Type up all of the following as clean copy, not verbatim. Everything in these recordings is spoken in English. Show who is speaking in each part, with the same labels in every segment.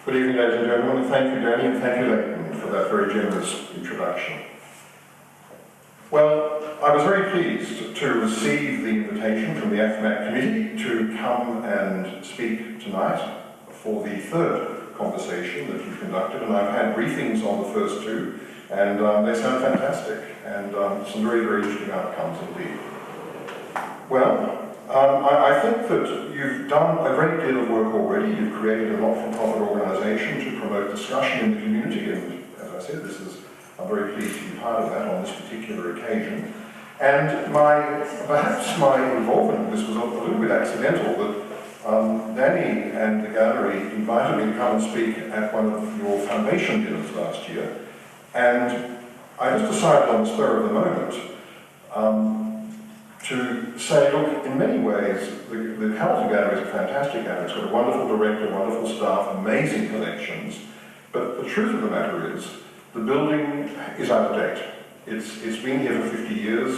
Speaker 1: Good evening, ladies and gentlemen, and thank you, Danny, and thank you, Leighton, for that very generous introduction. Well, I was very pleased to receive the invitation from the AFMAC committee to come and speak tonight for the third conversation that you've conducted, and I've had briefings on the first two, and they sound fantastic, and some very, very interesting outcomes indeed. Well, I think that you've done a great deal of work already. You've created a not-for-profit organisation to promote discussion in the community, and as I said, I'm very pleased to be part of that on this particular occasion. And perhaps my involvement in this was a little bit accidental, that Danny and the gallery invited me to come and speak at one of your foundation dinners last year, and I just decided on the spur of the moment to say, look, in many ways, the Hamilton Gallery is a fantastic gallery. It's got a wonderful director, wonderful staff, amazing collections, but the truth of the matter is, the building is out of date. It's been here for 50 years.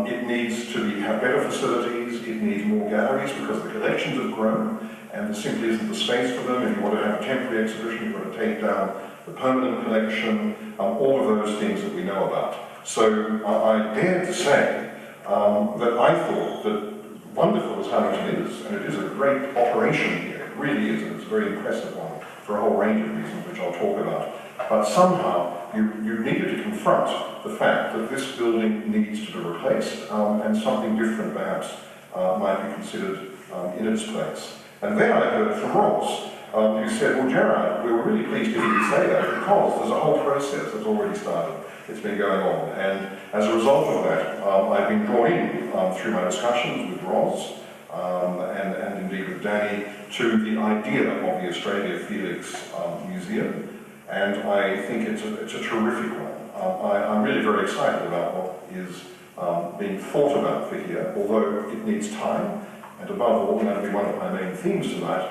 Speaker 1: It needs to have better facilities, it needs more galleries because the collections have grown and there simply isn't the space for them. If you want to have a temporary exhibition, you've got to take down the permanent collection, all of those things that we know about. So I dare to say that I thought that wonderful as Hamilton is, and it is a great operation here, it really is, and it's a very impressive one for a whole range of reasons which I'll talk about. But somehow you needed to confront the fact that this building needs to be replaced and something different perhaps might be considered in its place. And then I heard from Ross, who said, well, Gerard, we were really pleased to hear you say that because there's a whole process that's already started. It's been going on. And as a result of that, I've been drawn in through my discussions with Ross and indeed with Danny to the idea of the Australia Felix Museum. And I think it's a terrific one. I'm really very excited about what is being thought about for here, although it needs time, and above all, and that'll be one of my main themes tonight,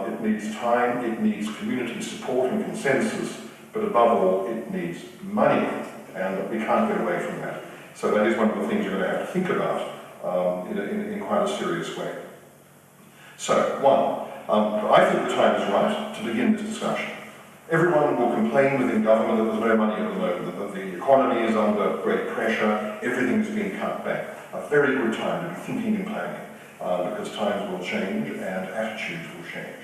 Speaker 1: it needs time, it needs community support and consensus, but above all, it needs money, and we can't get away from that. So that is one of the things you're going to have to think about in quite a serious way. So, one, I think the time is right to begin this discussion. Everyone will complain within government that there's no money at the moment, that the economy is under great pressure, everything is being cut back. A very good time to be thinking and planning, because times will change and attitudes will change.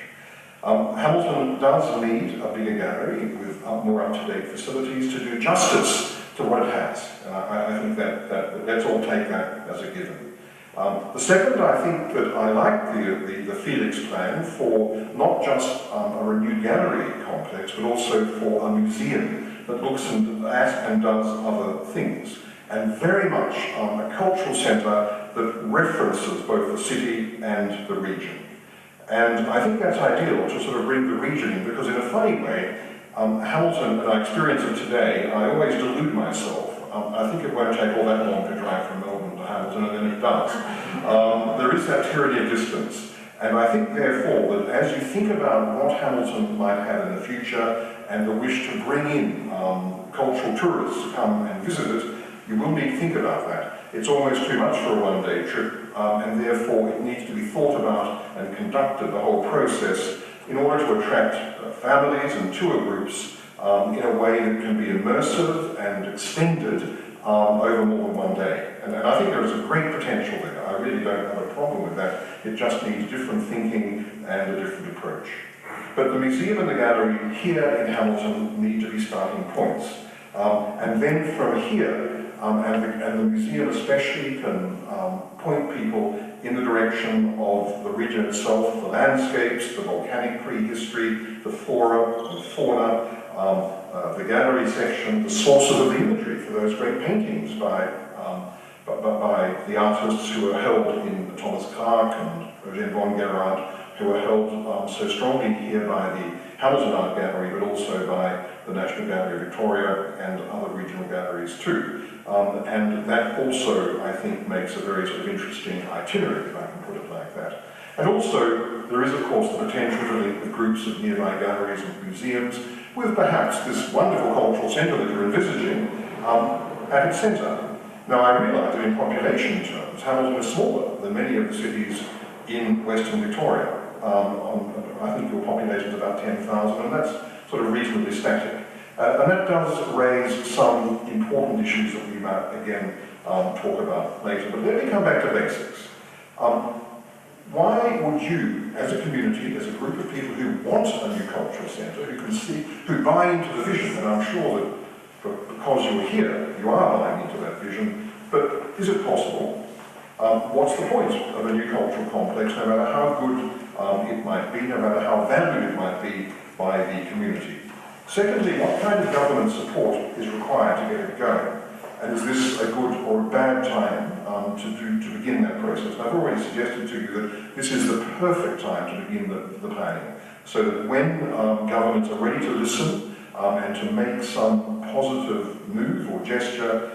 Speaker 1: Hamilton does need a bigger gallery with more up-to-date facilities to do justice to what it has. And I think that let's all take that as a given. The second, I think that I like the Felix plan for not just a renewed gallery complex, but also for a museum that looks at and does other things. And very much a cultural centre that references both the city and the region. And I think that's ideal to sort of bring the region in, because in a funny way, Hamilton, and I experience it today, I always delude myself. I think it won't take all that long to drive from Melbourne to Hamilton, and then it does. There is that tyranny of distance, and I think therefore that as you think about what Hamilton might have in the future and the wish to bring in cultural tourists to come and visit it, you will need to think about that. It's almost too much for a one-day trip, and therefore it needs to be thought about and conducted, the whole process, in order to attract families and tour groups in a way that can be immersive and extended over more than one day. And I think there is a great potential there. I really don't have a problem with that. It just needs different thinking and a different approach. But the museum and the gallery here in Hamilton need to be starting points. And then from here, and the museum especially can point people in the direction of the region itself, the landscapes, the volcanic prehistory, the flora and fauna, the gallery section, the sources of the imagery for those great paintings by the artists who are held in Thomas Clark and Gerard Vaughan, who are held so strongly here by the Hamilton Art Gallery, but also by the National Gallery of Victoria and other regional galleries too. And that also, I think, makes a very sort of interesting itinerary, if I can put it like that. And also, there is, of course, the potential to link with groups of nearby galleries and museums with perhaps this wonderful cultural centre that you're envisaging at its centre. Now, I realise that in population terms, Hamilton is smaller than many of the cities in Western Victoria. I think your population is about 10,000, and that's sort of reasonably static. And that does raise some important issues that we might, again, talk about later. But let me come back to basics. Why would you, as a community, as a group of people who want a new cultural centre, who can see, who buy into the vision, and I'm sure that because you're here, you are buying into that vision, but is it possible? What's the point of a new cultural complex, no matter how good it might be, no matter how valued it might be by the community? Secondly, what kind of government support is required to get it going? And is this a good or a bad time to begin that process? And I've already suggested to you that this is the perfect time to begin the planning, so that when governments are ready to listen and to make some positive move or gesture,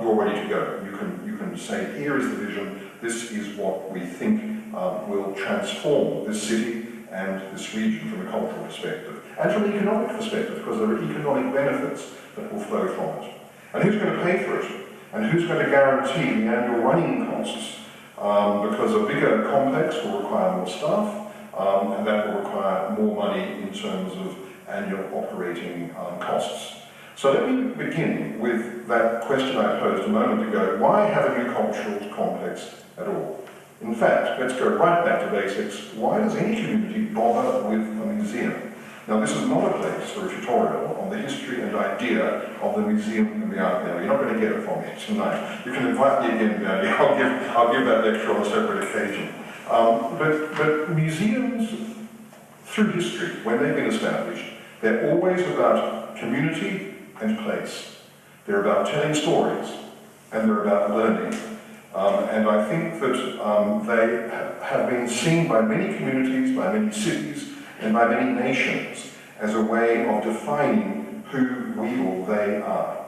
Speaker 1: you're ready to go. You can say, here is the vision, this is what we think will transform this city and this region from a cultural perspective, and from an economic perspective, because there are economic benefits that will flow from it. And who's going to pay for it? And who's going to guarantee the annual running costs? Because a bigger complex will require more staff, and that will require more money in terms of annual operating costs. So let me begin with that question I posed a moment ago. Why have a new cultural complex at all? In fact, let's go right back to basics. Why does any community bother with a museum? Now, this is not a place for a tutorial on the history and idea of the museum and the art gallery. You're not going to get it from me tonight. You can invite me again, Danny. I'll give that lecture on a separate occasion. But museums, through history, when they've been established, they're always about community and place. They're about telling stories, and they're about learning. And I think that they have been seen by many communities, by many cities, and by many nations as a way of defining who we or they are.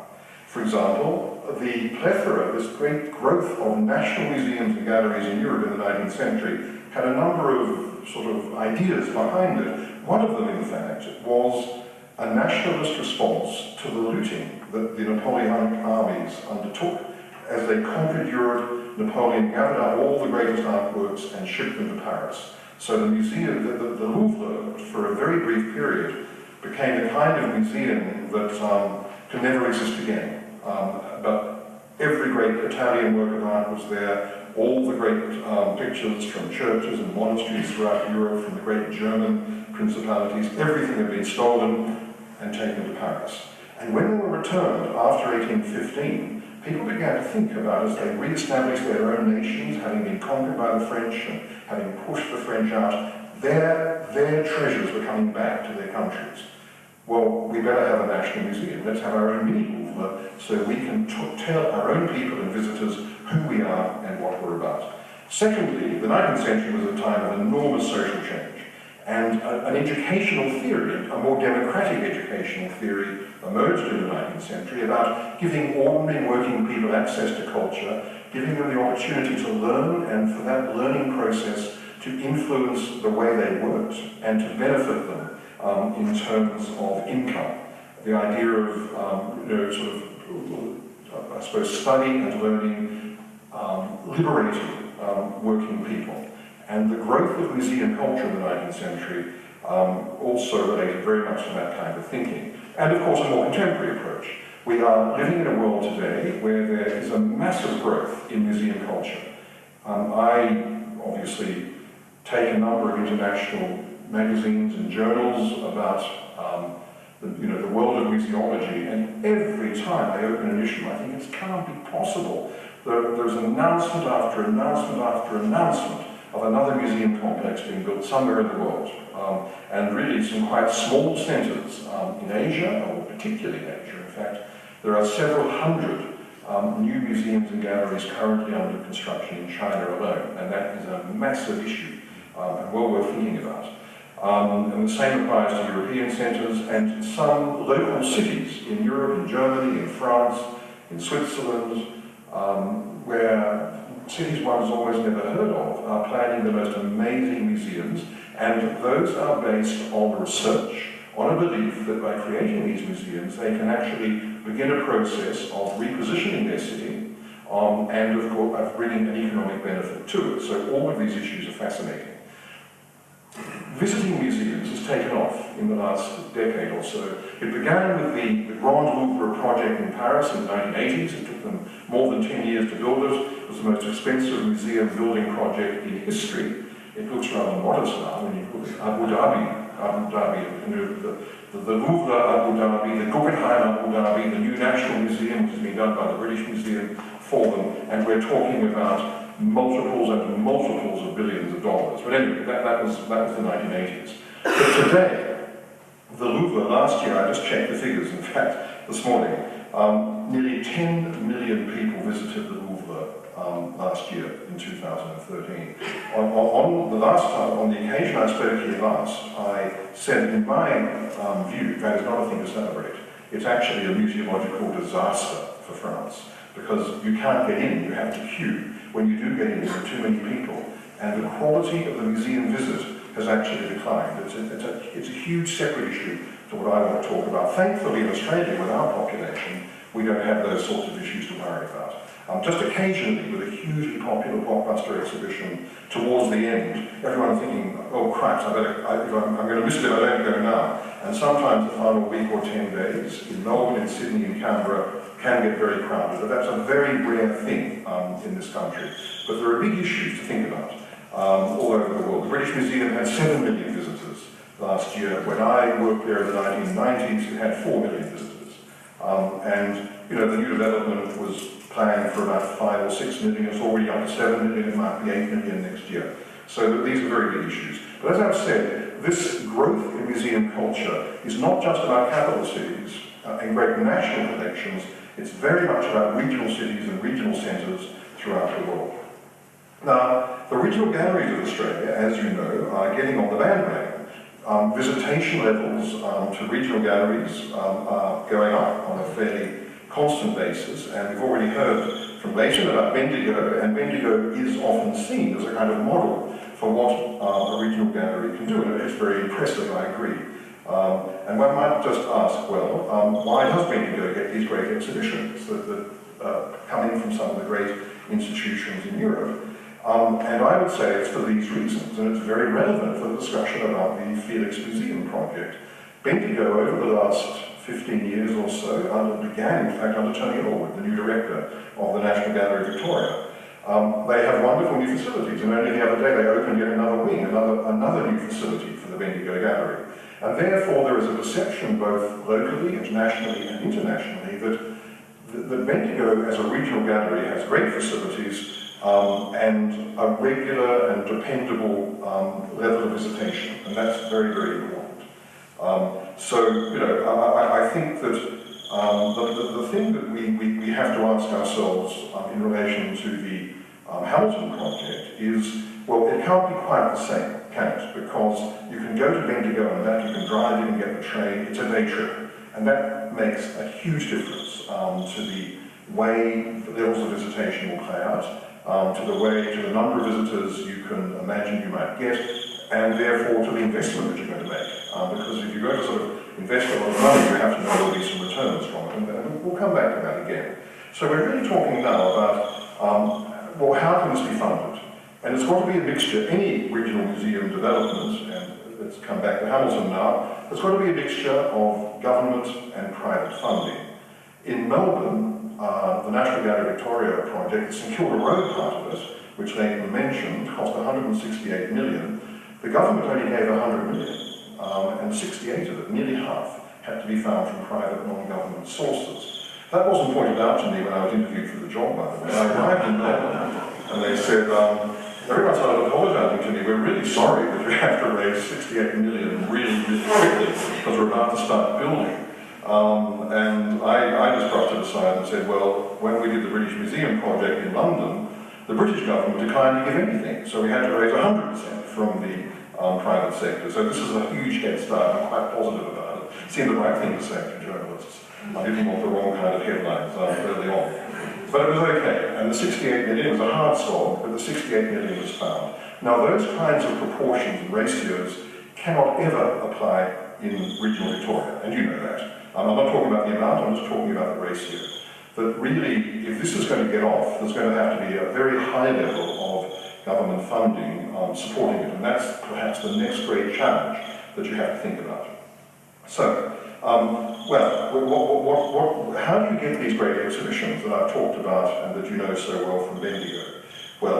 Speaker 1: For example, the plethora, this great growth of national museums and galleries in Europe in the 19th century had a number of sort of ideas behind it. One of them, in fact, was a nationalist response to the looting that the Napoleonic armies undertook. As they conquered Europe, Napoleon gathered up all the greatest artworks and shipped them to Paris. So the museum, the Louvre, for a very brief period, became the kind of museum that can never exist again. But every great Italian work of art was there, all the great pictures from churches and monasteries throughout Europe, from the great German principalities, everything had been stolen and taken to Paris. And when they were returned after 1815, people began to think about, as they re-established their own nations, having been conquered by the French and having pushed the French out, their treasures were coming back to their countries. Well, we better have a national museum. Let's have our own mini Louvre so we can tell our own people and visitors who we are and what we're about. Secondly, the 19th century was a time of enormous social change. And an educational theory, a more democratic educational theory, emerged in the 19th century about giving ordinary working people access to culture, giving them the opportunity to learn, and for that learning process to influence the way they worked and to benefit them in terms of income. The idea of, I suppose, study and learning liberating working people. And the growth of museum culture in the 19th century also related very much to that kind of thinking. And of course, a more contemporary approach. We are living in a world today where there is a massive growth in museum culture. I obviously take a number of international magazines and journals about the world of museology, and every time I open an issue, I think it can't be possible. There's announcement after announcement after announcement of another museum complex being built somewhere in the world. And really some quite small centres in Asia, or particularly in Asia in fact. There are several hundred new museums and galleries currently under construction in China alone, and that is a massive issue and well worth thinking about. And the same applies to European centres and some local cities in Europe, in Germany, in France, in Switzerland, where cities one has always never heard of are planning the most amazing museums, and those are based on research, on a belief that by creating these museums they can actually begin a process of repositioning their city and of course of bringing an economic benefit to it. So all of these issues are fascinating. visiting museums has taken off in the last decade or so. It began with the Grand Louvre project in Paris in the 1980s. It took them more than 10 years to build it. It was the most expensive museum building project in history. It looks rather modest now when you look at Abu Dhabi, the Louvre Abu Dhabi, the Guggenheim Abu Dhabi, the new National Museum, which has been done by the British Museum for them, and we're talking about multiples and multiples of billions of dollars. But anyway, that was the 1980s. But today, the Louvre last year, I just checked the figures, in fact, this morning, nearly 10 million people visited the Louvre last year in 2013. On the occasion I spoke here last, I said in my view, that is not a thing to celebrate. It's actually a museological disaster for France, because you can't get in, you have to queue. When you do get in, there are too many people, and the quality of the museum visit has actually declined. It's a huge separate issue to what I want to talk about. Thankfully, in Australia, with our population, we don't have those sorts of issues to worry about. Just occasionally, with a hugely popular blockbuster exhibition towards the end, everyone's thinking, oh crap, I'm going to miss it if I don't go now. And sometimes the final week or 10 days in Melbourne, in Sydney, in Canberra, can get very crowded. But that's a very rare thing in this country. But there are big issues to think about all over the world. The British Museum had 7 million visitors last year. When I worked there in the 1990s, it had 4 million visitors. And the new development was planned for about 5 or 6 million. It's already up to 7 million. It might be 8 million next year. So these are very big issues. But as I've said, this growth in museum culture is not just about capital cities and great national collections. It's very much about regional cities and regional centres throughout the world. Now, the regional galleries of Australia, as you know, are getting on the bandwagon. Visitation levels to regional galleries are going up on a fairly constant basis, and we've already heard from Leighton about Bendigo, and Bendigo is often seen as a kind of model for what a regional gallery can do, and it's very impressive, I agree. And one might just ask, well, why does Bendigo get these great exhibitions that come in from some of the great institutions in Europe? And I would say it's for these reasons, and it's very relevant for the discussion about the Felix Museum project. Bendigo, over the last 15 years or so, began, in fact, under Tony Allwood, the new director of the National Gallery Victoria. They have wonderful new facilities, and only the other day they opened yet another wing, another new facility for the Bendigo Gallery. And therefore there is a perception, both locally and nationally and internationally, that Bendigo as a regional gallery has great facilities and a regular and dependable level of visitation, and that's very, very important. I think that the thing that we have to ask ourselves in relation to the Hamilton project is, well, it can't be quite the same, can it? Because you can go to Bendigo and back, you can drive in and get the train, it's a day trip, and that makes a huge difference to the way the levels of visitation will play out, to the number of visitors you can imagine you might get, and therefore to the investment that you're going to make. Because if you're going to sort of invest a lot of money, you have to know there'll be some returns from it, and we'll come back to that again. So we're really talking now about, well, how can this be funded? And it's got to be a mixture. Any regional museum development, and let's come back to Hamilton now, there's got to be a mixture of government and private funding. In Melbourne, the National Gallery Victoria project, the St Kilda Road part of it, which Leighton mentioned, cost 168 million. The government only gave 100 million, and 68 of it, nearly half, had to be found from private non-government sources. That wasn't pointed out to me when I was interviewed for the job, by the way. I arrived in Melbourne, and they said, everyone started apologising to me, we're really sorry that we have to raise 68 million really, really quickly, because we're about to start building. And I just brushed it aside and said, well, when we did the British Museum project in London, the British government declined to give anything, so we had to raise 100% from the private sector. So this is a huge head start. I'm quite positive about it. It seemed the right thing to say to journalists. I didn't want the wrong kind of headlines early on. But it was okay, and the 68 million was a hard slog, but the 68 million was found. Now those kinds of proportions and ratios cannot ever apply in regional Victoria, and you know that. I'm not talking about the amount, I'm just talking about the ratio. That really, if this is going to get off, there's going to have to be a very high level of government funding supporting it. And that's perhaps the next great challenge that you have to think about. So, how do you get these great exhibitions that I've talked about and that you know so well from Bendigo? Well,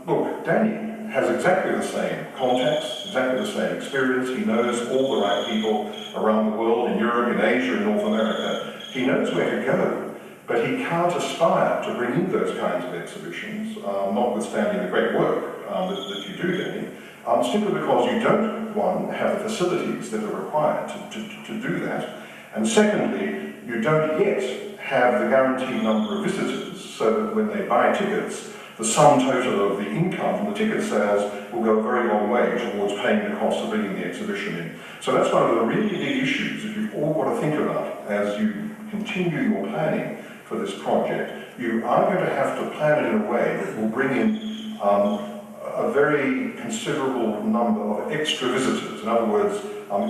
Speaker 1: look, Danny has exactly the same contacts, exactly the same experience. He knows all the right people around the world, in Europe, in Asia, in North America. He knows where to go, but he can't aspire to bring in those kinds of exhibitions, notwithstanding the great work that you do, Danny, simply because you don't, one, have the facilities that are required to do that, and secondly, you don't yet have the guaranteed number of visitors, so that when they buy tickets, the sum total of the income from the ticket sales will go a very long way towards paying the cost of bringing the exhibition in. So that's one of the really big issues that you've all got to think about as you continue your planning for this project. You are going to have to plan it in a way that will bring in a very considerable number of extra visitors, in other words,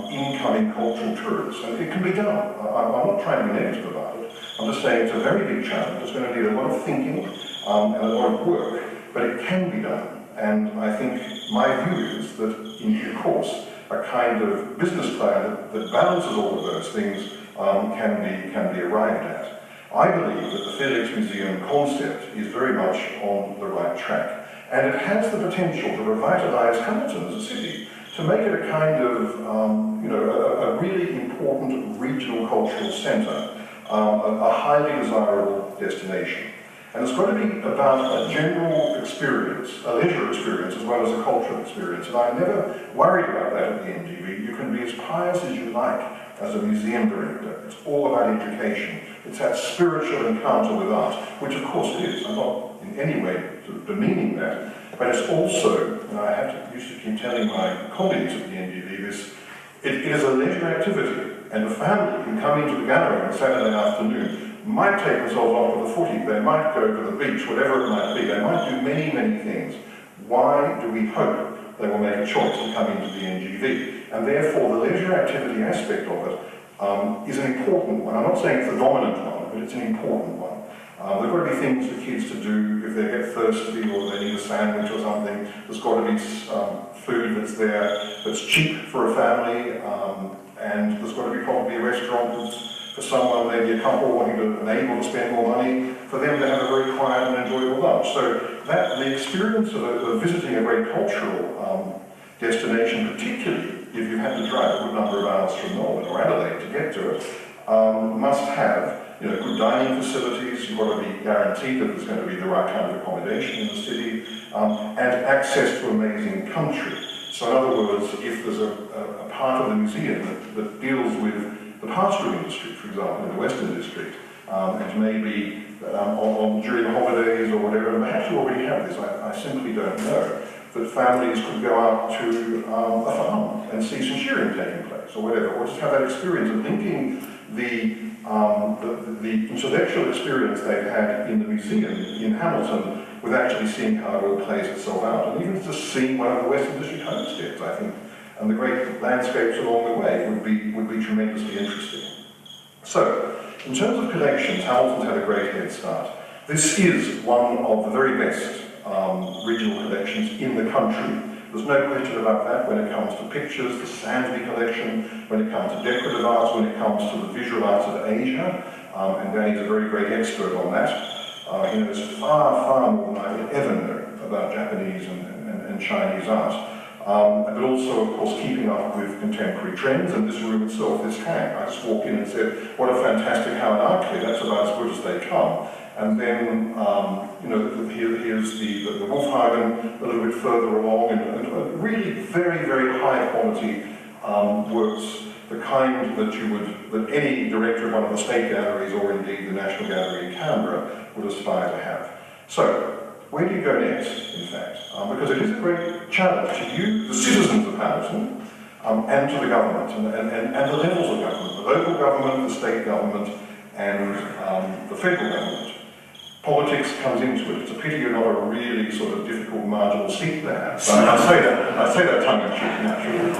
Speaker 1: incoming cultural tourists. And it can be done. I'm not trying to be negative about it. I'm just saying it's a very big challenge. It's going to need a lot of thinking and a lot of work, but it can be done. And I think my view is that in due course, a kind of business plan that balances all of those things can be arrived at. I believe that the Felix Museum concept is very much on the right track. And it has the potential to revitalise Hamilton as a city, to make it a kind of, a really important regional cultural centre, a highly desirable destination. And it's got to be about a general experience, a leisure experience, as well as a cultural experience. And I'm never worried about that at the NGV. You can be as pious as you like as a museum director. It's all about education. It's that spiritual encounter with art, which of course it is. I'm not in any way sort of demeaning that. But it's also, and I used to keep telling my colleagues at the NGV this, it is a leisure activity. And the family can come into the gallery on a Saturday afternoon, might take themselves off with a footy, they might go to the beach, whatever it might be, they might do many, many things. Why do we hope they will make a choice to come into the NGV? And therefore the leisure activity aspect of it is an important one. I'm not saying it's the dominant one, but it's an important one. There's got to be things for kids to do if they get thirsty or they need a sandwich or something. There's got to be food that's there that's cheap for a family, and there's got to be probably a restaurant that's for someone, maybe a couple wanting to enable to spend more money, for them to have a very quiet and enjoyable lunch. So that the experience of visiting a great cultural destination, particularly if you had to drive a good number of hours from Melbourne or Adelaide to get to it, must have good dining facilities. You've got to be guaranteed that there's going to be the right kind of accommodation in the city, and access to amazing country. So in other words, if there's a part of the museum that deals with the pastoral industry, for example, in the Western District, and maybe during holidays or whatever, and perhaps you already have this, I simply don't know, that families could go out to a farm and see some shearing taking place, or whatever, or just have that experience of linking the intellectual experience they've had in the museum in Hamilton with actually seeing how it all plays itself out, and even just seeing one of the Western District homesteads, I think, and the great landscapes along the way would be tremendously interesting. So, in terms of collections, Hamilton's had a great head start. This is one of the very best regional collections in the country. There's no question about that when it comes to pictures, the Sandby collection, when it comes to decorative arts, when it comes to the visual arts of Asia, and Danny's a very great expert on that. He knows far, far more than I would ever know about Japanese and Chinese art. But also, of course, keeping up with contemporary trends, and this room itself, this hang. I just walked in and said, what a fantastic Howard Art Clear, that's about as good as they come. And then, here's the Wolfhagen a little bit further along, and really very, very high quality works, the kind that any director of one of the state galleries, or indeed the National Gallery in Canberra, would aspire to have. So, where do you go next, in fact? Because it is a great challenge to you, the citizens of Hamilton, and to the government, and the levels of government, the local government, the state government, and the federal government. Politics comes into it. It's a pity you're not a really sort of difficult marginal seat there. But I say that tongue-in-cheek, naturally.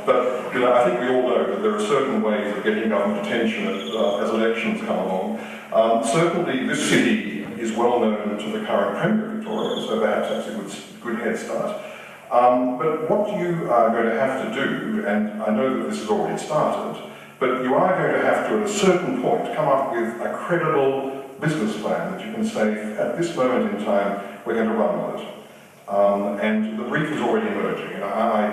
Speaker 1: But I think we all know that there are certain ways of getting government attention as elections come along. Certainly, this city is is well known to the current Premier of Victoria, so perhaps that's a good head start. But what you are going to have to do, and I know that this has already started, but you are going to have to, at a certain point, come up with a credible business plan that you can say, at this moment in time, we're going to run with it. And the brief is already emerging. And I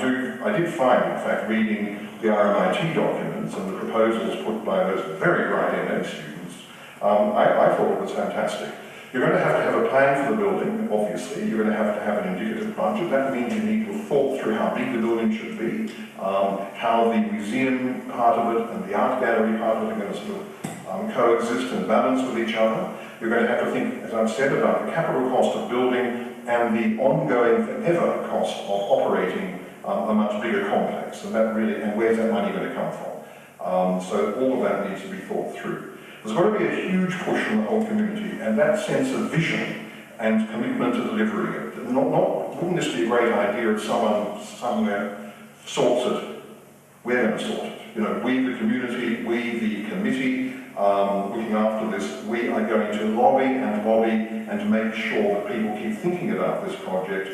Speaker 1: did find, in fact, reading the RMIT documents and the proposals put by those very bright MA students, I thought it was fantastic. You're going to have a plan for the building, obviously. You're going to have an indicative budget. That means you need to have thought through how big the building should be, how the museum part of it and the art gallery part of it are going to sort of coexist and balance with each other. You're going to have to think, as I've said, about the capital cost of building and the ongoing forever cost of operating a much bigger complex. And where's that money going to come from? So all of that needs to be thought through. There's got to be a huge push from the whole community, and that sense of vision and commitment to delivering it. Wouldn't this be a great idea if someone somewhere sorts it? We're going to sort it. You know, we the community, we the committee looking after this, we are going to lobby and to make sure that people keep thinking about this project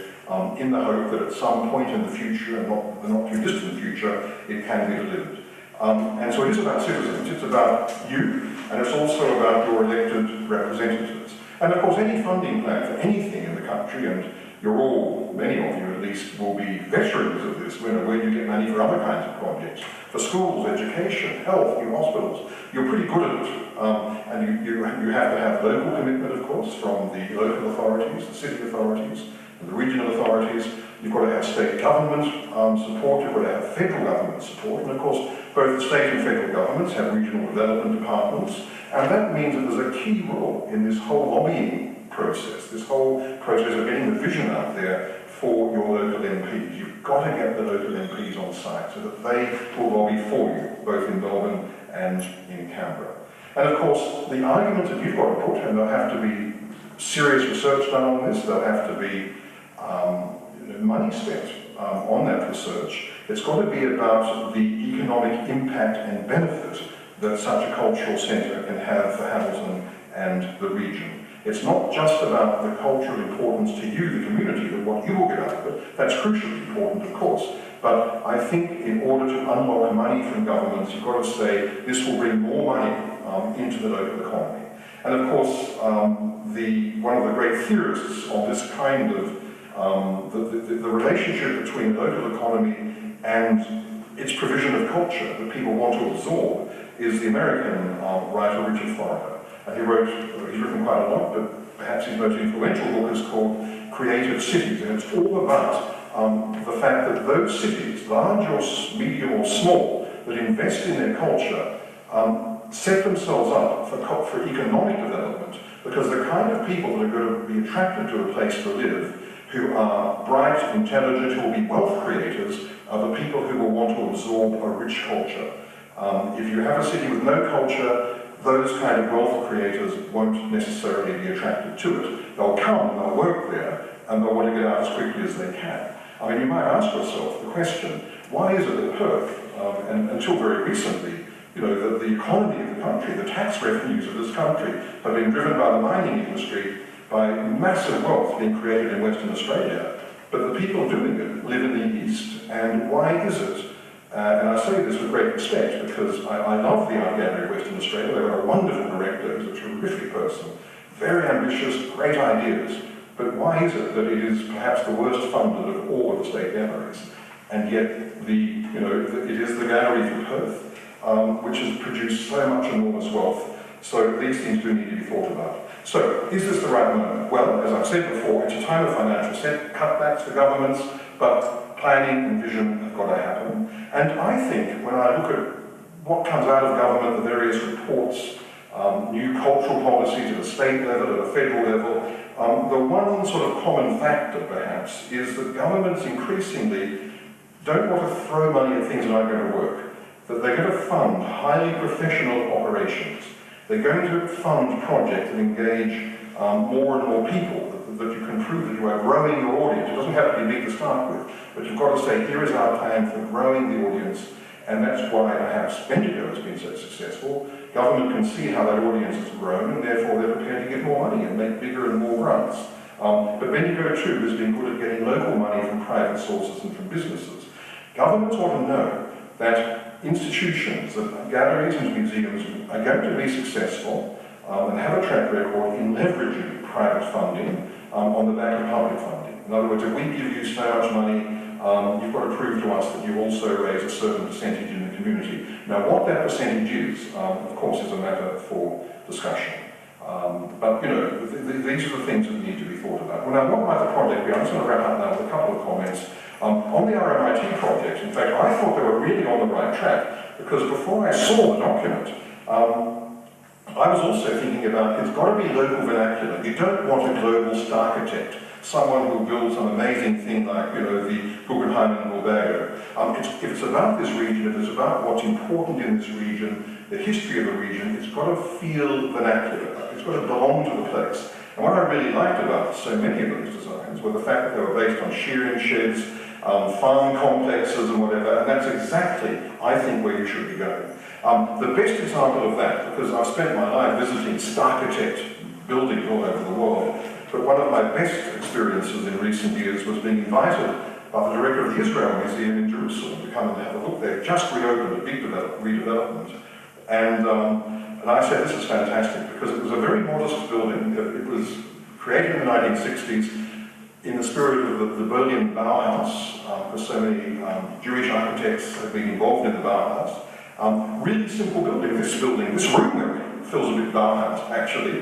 Speaker 1: in the hope that at some point in the future, and not the not too distant future, it can be delivered. And so it is about citizens, it's about you, and it's also about your elected representatives. And of course, any funding plan for anything in the country, and you're all, many of you at least, will be veterans of this, where you get money for other kinds of projects, for schools, education, health, new hospitals. You're pretty good at it. And you have to have local commitment, of course, from the local authorities, the city authorities, and the regional authorities. You've got to have state government support, you've got to have federal government support, and of course, both the state and federal governments have regional development departments, and that means that there's a key role in this whole lobbying process, this whole process of getting the vision out there for your local MPs. You've got to get the local MPs on site so that they will lobby for you, both in Melbourne and in Canberra. And of course, the argument that you've got to put, and there'll have to be serious research done on this, there'll have to be money spent on that research. It's got to be about the economic impact and benefit that such a cultural centre can have for Hamilton and the region. It's not just about the cultural importance to you, the community, that what you will get out of it. That's crucially important, of course. But I think in order to unlock money from governments, you've got to say this will bring more money into the local economy. And of course, one of the great theorists of this kind of the relationship between the local economy and its provision of culture that people want to absorb is the American writer Richard Foreigner. And he's written quite a lot, but perhaps his most influential book is called Creative Cities, and it's all about the fact that those cities, large or medium or small, that invest in their culture, set themselves up for economic development, because the kind of people that are going to be attracted to a place to live, who are bright, intelligent, who will be wealth creators, are the people who will want to absorb a rich culture. If you have a city with no culture, those kind of wealth creators won't necessarily be attracted to it. They'll come and they'll work there, and they'll want to get out as quickly as they can. I mean, you might ask yourself the question, why is it that Perth, and until very recently, you know, the economy of the country, the tax revenues of this country have been driven by the mining industry, by massive wealth being created in Western Australia, but the people doing it live in the East. And why is it? And I say this with great respect because I love the art gallery of Western Australia. They've got a wonderful director who's a terrific person, very ambitious, great ideas. But why is it that it is perhaps the worst funded of all of the state galleries? And yet it is the gallery for Perth, which has produced so much enormous wealth. So these things do need to be thought about. So, is this the right moment? Well, as I've said before, it's a time of financial cutbacks for governments, but planning and vision have got to happen. And I think when I look at what comes out of government, the various reports, new cultural policies at a state level, at a federal level, the one sort of common factor perhaps is that governments increasingly don't want to throw money at things that aren't going to work, that they're going to fund highly professional operations. They're going to fund projects that engage more and more people, that you can prove that you are growing your audience. It doesn't have to be big to start with, but you've got to say, here is our plan for growing the audience, and that's why perhaps Bendigo has been so successful, government can see how that audience has grown, and therefore they're prepared to give more money and make bigger and more grants. But Bendigo too has been good at getting local money from private sources and from businesses. Governments ought to know that institutions, that galleries and museums are going to be successful and have a track record in leveraging private funding on the back of public funding. In other words, if we give you so much money, you've got to prove to us that you also raise a certain percentage in the community. Now, what that percentage is, of course, is a matter for discussion. But, you know, these are the things that need to be thought about. Well, now, what might the project be? I'm just going to wrap up now with a couple of comments. On the RMIT project, in fact, I thought they were really on the right track, because before I saw the document, I was also thinking about, it's got to be local vernacular. You don't want a global architect, someone who builds some amazing thing like, you know, the Guggenheim in Bilbao. If it's about this region, if it's about what's important in this region, the history of the region, it's got to feel vernacular. It's got to belong to the place. And what I really liked about so many of those designs were the fact that they were based on shearing sheds, farm complexes and whatever, and that's exactly, I think, where you should be going. The best example of that, because I've spent my life visiting architect buildings all over the world, but one of my best experiences in recent years was being invited by the director of the Israel Museum in Jerusalem to come and have a look. They've just reopened a big redevelopment. And I said, this is fantastic, because it was a very modest building. It was created in the 1960s in the spirit of the Berlin Bauhaus, because so many Jewish architects have been involved in the Bauhaus. Really simple building, this room feels a bit Bauhaus, actually.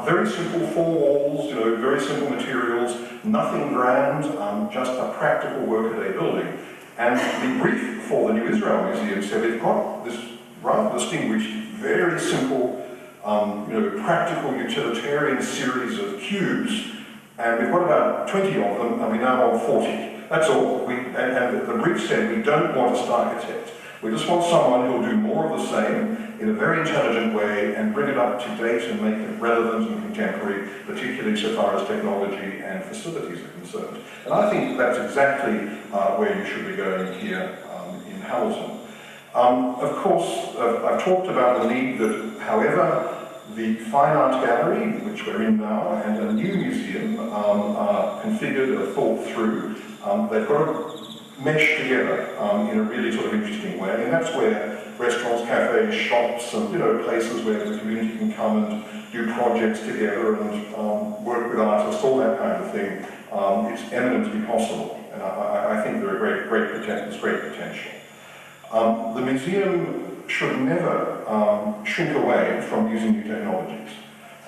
Speaker 1: Very simple, 4 walls, you know, very simple materials, nothing grand, just a practical workaday building. And the brief for the New Israel Museum said they've got this rather distinguished, very simple, you know, practical utilitarian series of cubes, and we've got about 20 of them, and we now want 40. That's all. And the brief said we don't want a architect. We just want someone who'll do more of the same in a very intelligent way and bring it up to date and make it relevant and contemporary, particularly so far as technology and facilities are concerned. And I think that's exactly where you should be going here in Hamilton. Of course, I've talked about the need that, however, the Fine Art Gallery, which we're in now, and a new museum are configured or thought through. They've got to mesh together in a really sort of interesting way, and that's where restaurants, cafes, shops, and, you know, places where the community can come and do projects together and work with artists, all that kind of thing. It's eminently possible, and I think there are great potential. The museum should never shrink away from using new technologies.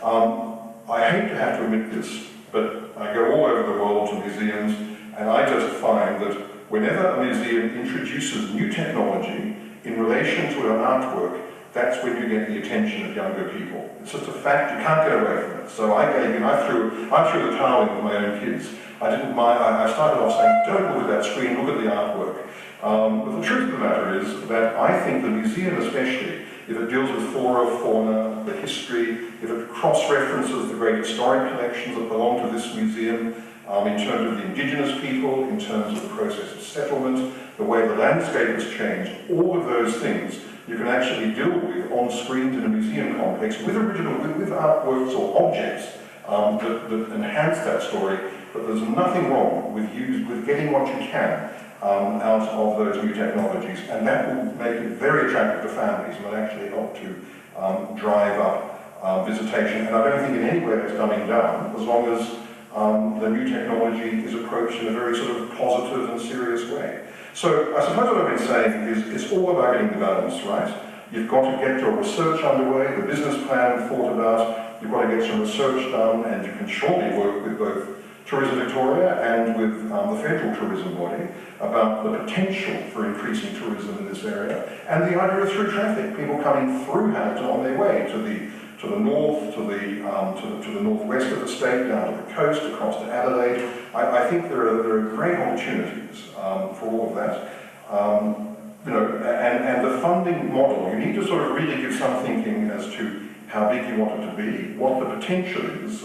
Speaker 1: I hate to have to admit this, but I go all over the world to museums, and I just find that whenever a museum introduces new technology in relation to an artwork, that's when you get the attention of younger people. It's just a fact, you can't get away from it. So I threw the towel in with my own kids. I didn't mind, I started off saying, don't look at that screen, look at the artwork. But the truth of the matter is that I think the museum especially, if it deals with flora, fauna, the history, if it cross-references the great historic collections that belong to this museum, in terms of the indigenous people, in terms of the process of settlement, the way the landscape has changed, all of those things you can actually deal with on screens in a museum complex with artworks or objects that enhance that story. But there's nothing wrong with getting what you can out of those new technologies, and that will make it very attractive to families and will actually help to drive up visitation. And I don't think in any way it's dumbing down, as long as the new technology is approached in a very sort of positive and serious way. So I suppose what I've been saying is it's all about getting the balance right. You've got to get your research underway, the business plan thought about, you've got to get some research done, and you can surely work with both Tourism Victoria and with the federal tourism body about the potential for increasing tourism in this area, and the idea of through traffic, people coming through Hamilton on their way to the north, to the northwest of the state, down to the coast, across to Adelaide. I think there are great opportunities for all of that. You know, and the funding model, you need to sort of really give some thinking as to how big you want it to be, what the potential is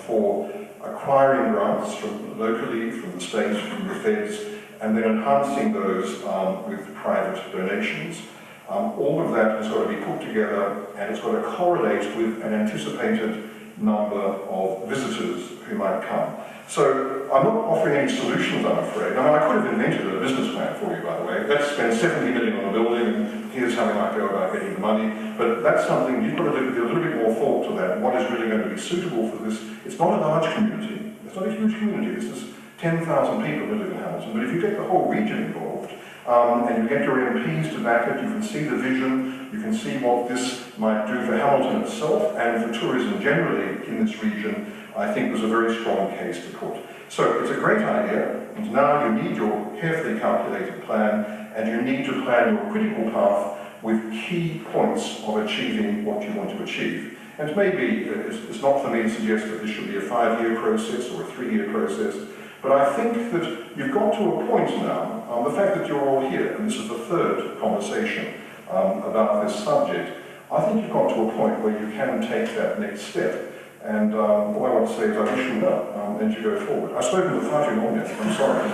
Speaker 1: for acquiring grants from locally, from the state, from the feds, and then enhancing those with private donations. All of that has got to be put together, and it's got to correlate with an anticipated number of visitors who might come. So I'm not offering any solutions, I'm afraid. I mean, I could have invented a business plan for you, by the way. Let's spend 70 million on a building, and here's how we might go about getting the money. But that's something, you've got to give a little bit more thought to that. What is really going to be suitable for this? It's not a large community. It's not a huge community. This is 10,000 people who live in Hamilton. But if you get the whole region involved, and you get your MPs to back it, you can see the vision, you can see what this might do for Hamilton itself and for tourism generally in this region. I think there's a very strong case to put. So it's a great idea, and now you need your carefully calculated plan, and you need to plan your critical path with key points of achieving what you want to achieve. And maybe it's not for me to suggest that this should be a 5-year process or a 3-year process, but I think that you've got to a point now, the fact that you're all here, and this is the third conversation about this subject, I think you've got to a point where you can take that next step. And all I want to say is I wish you well, and you go forward. I've spoken to far too long yet, I'm sorry.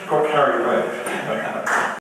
Speaker 1: Got carried away.